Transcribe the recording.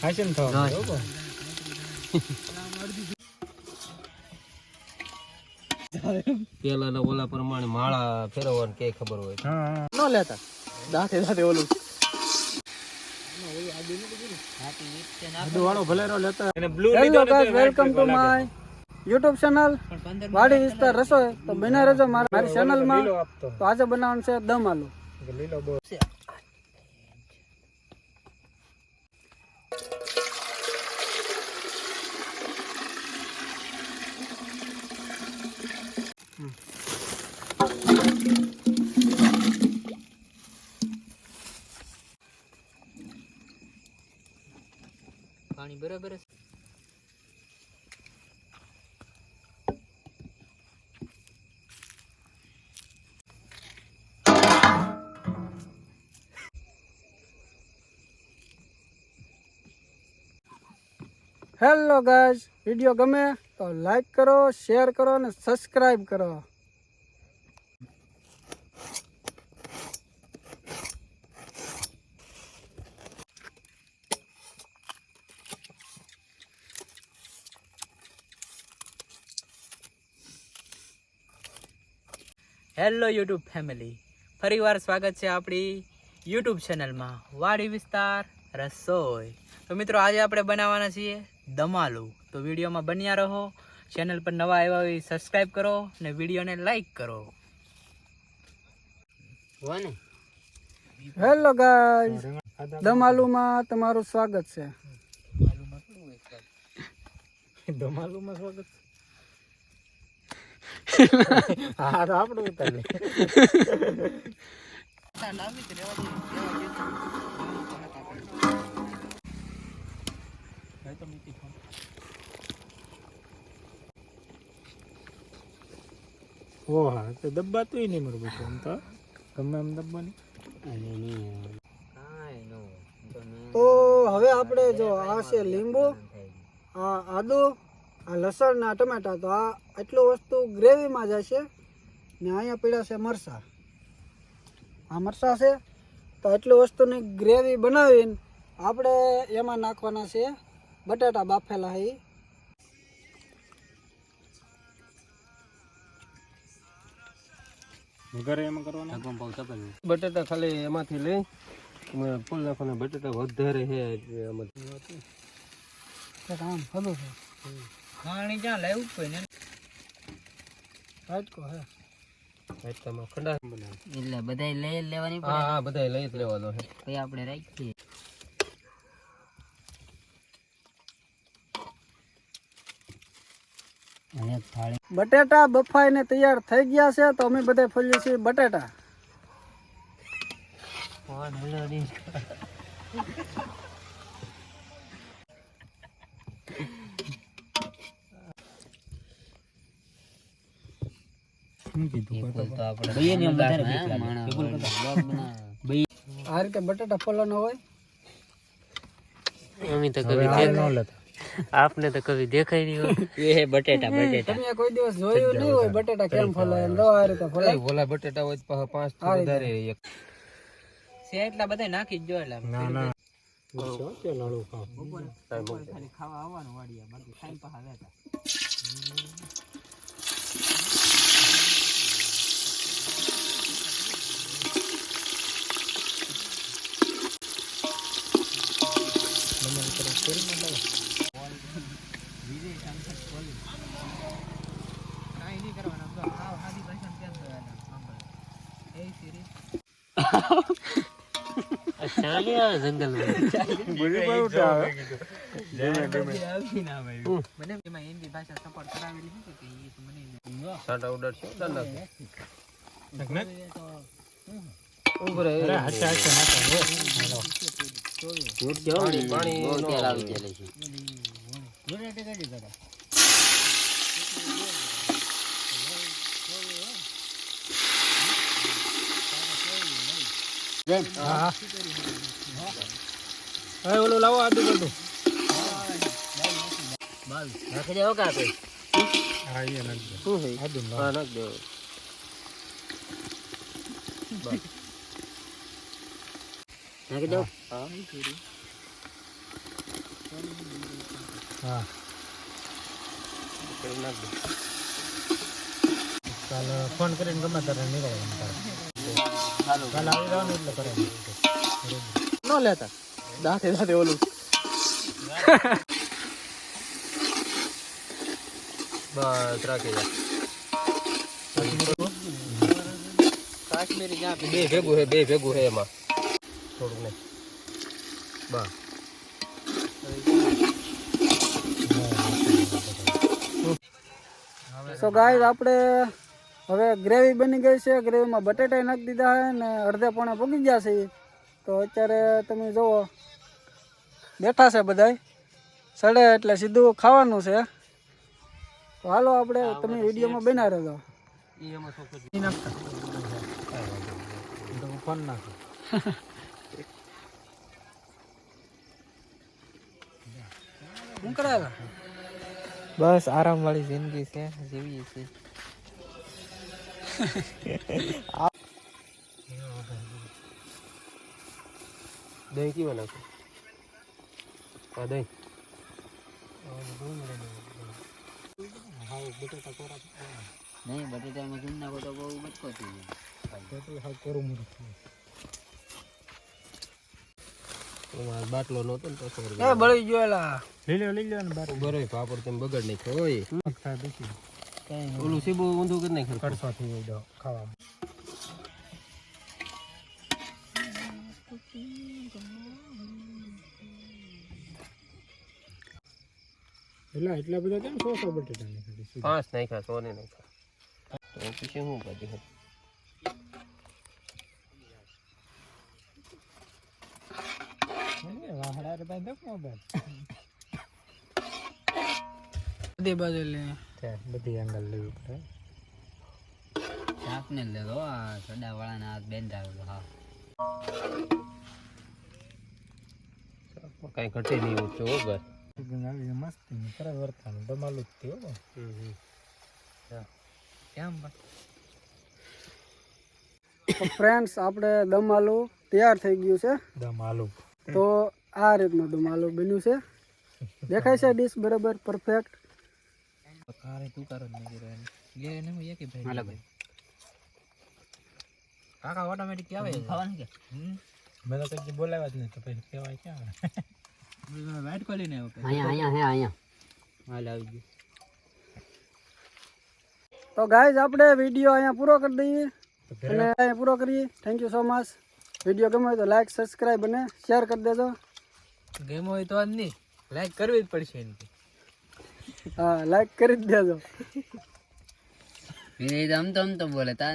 હાસન થાવ બરોબર પેલા ના ઓલા પ્રમાણે માળા ફેરવવાનું કે ખબર હોય હા ન લેતા દાંતે દાંતે ઓલું વાળો ભલેરો લેતા અને blue hello guys welcome to my YouTube channel વાડી વિસ્તાર રસોઈ તો બના રહેજો મારી ચેનલ માં તો આજે બનાવવાનું છે દમ આલુ લીલો બો પાણી બરાબર છે હેલો ગાઈસ વિડિયો ગમે તો લાઈક કરો શેર કરો અને સબસ્ક્રાઇબ કરો હેલો યુટ્યુબ ફેમિલી ફરીવાર સ્વાગત છે આપણી યુટ્યુબ ચેનલમાં વાડી વિસ્તાર રસોઈ તો મિત્રો આજે આપણે બનાવવાના છીએ દમાલુ તો વિડીયોમાં બન્યા રહો ચેનલ પર નવા આવ્યા હોય સબસ્ક્રાઈબ કરો અને વિડીયોને લાઈક કરો હેલો ગાઈસ દમ આલુમાં તમારું સ્વાગત છે ધમાલુમાં સ્વાગત હા તો આપણું ઉતારે ઓ હા તો દબાતું નહીં મારું બધું એમ તો ગમે એમ દબાની તો હવે આપણે જો આ છે લીંબુ આ આદુ આ લસણ ને આ ટમેટા તો આ એટલું વસ્તુ ગ્રેવીમાં જશે ને અહીંયા પીડા છે મરચાં આ મરચાં છે તો એટલું વસ્તુની ગ્રેવી બનાવીને આપણે એમાં નાખવાના છે બટાટા બાફેલા એ ઘરે એમાં કરવાના બટેટા ખાલી એમાંથી લઈ ફૂલ નાખવાના બટેટા વધારે છે આમ ખબર છે પાણી જ્યાં લેવું જ કોઈ ને રાજકો હે ખંડા એટલે બધા લઈ લેવાની હા હા બધા લઈ જ લેવાનો છે પછી આપણે રાખીએ બટેટા બફાઈને તૈયાર થઈ ગયા છે તો અમે બધા ફોલીએ છીએ બટેટા આ રીતે બટેટા ફોલવાના હોય આપને તો કभी દેખાય નહીં હોય એ બટેટા તમે કોઈ દિવસ જોયું નહીં હોય બટેટા કેમ ફોલાય જો આ રીતે ફોલાય ઓલા બટેટા હોય તો પાંચ થી વધારે એક છે એટલા બધા નાખી જ જો એટલે ના ના કે લાડુ ખાવ ખાલી ખાવા આવવાનું વાડિયા બાકી ખાઈ પાછા રહેતા જંગલ મને એમાં હિન્દી ભાષા સપોર્ટ કરાવેલી છે કે એ તો મને સાટા ઉડાડ છે દાદા ઉપર અરે હચા હચા નાખો પાણી આવી ગયેલી છે હા હવે ઓલું લાવો આદુ બધું નાખી દેવો કા કોઈ હા એ નાખી દો શું છે આદુ હા નાખ દો નાખી દો હા હા કરી નાખ દે. કાલે ફોન કરીને ગમે ત્યારે નીકળવાનું તારે. કાલે આવી જવાનું એટલે કરે ન લેતા દાંતે દાંતે ઓલું બસ રાખી દે. કાશ્મીરી જ્યાં બે ભેગું હે એમાં થોડુંક નહીં બસ. સો ગાઈસ આપણે હવે ગ્રેવી બની ગઈ છે. ગ્રેવીમાં બટેટા નાખી દીધા છે ને અડધે પોણે પકી ગયા છે. તો અત્યારે તમે જુઓ બેઠા છે બધાય સડે એટલે સીધું ખાવાનું છે. તો હાલો આપણે તમે વિડીયોમાં બના રહેજો. ઈ એમાં ચોખ્ખું ઈ નાખતા તો હું ફોન નાખું. શું કરાયેલા બસ આરામ વાળી જિંદગી છે જીવીએ છીએ. દહીં કેવા નાખો? હા દહીં. નહીં બટેટામાં કેમ નાખો તો બહુ બચકો થઈ એમાં બાટલો નહોતો ને તો એ બળી ગયો એલા. લઈ લો ને બાર બરોય પાપડ તમે બગડ નાખ્યો હોય. થાય બેસી ઓલું સીબું ઊંધું કરી નાખ્યું. કડસો થઈ ગયો ખાવામાં. એટલા બધા કેમ 100 બટેટા નાખી? 5 નાખ્યા 100 ને નાખ્યા તો પછી શું કાઢી? બધી બાજુ લે બધી એંગલ લેવી પડે. શાકને લેતો આ સડા વાળાના હાથ બેંધાવેલો હા કઈ ઘટે નહીં ઊંચો વગર. આવી મસ્તી કરે વર્તાનું દમાલું જ થયો. કેમ તો ફ્રેન્ડ્સ આપણે દમ આલુ તૈયાર થઈ ગયું છે. દમ આલુ તો આ રીતનું દમ આલુ બન્યું છે. દેખાય છે ડીશ બરાબર પરફેક્ટ. કારે તું કરો નહીં કરે લે ને હું એક ભાઈ હાલે ભાઈ કાકા ઓટોમેટિક આવે ખાવાનું કે મેં તો કઈ બોલાવ્યા જ નહીં તો પછી કહેવાય ક્યાં વાઈટ કોલી ને અહીંયા હાલ આવી ગયું. તો ગાઈઝ આપણે વિડીયો અહીંયા પૂરો કરી દઈએ અને અહીંયા પૂરો કરીએ. Thank you so much. Video ગમે તો લાઈક સબસ્ક્રાઈબ અને શેર કરી દેજો. ગેમ હોય તો જ નહીં લાઈક કરવી જ પડશે એની. હા લાઈક કરી જ દેજો. આમ તો બોલે તા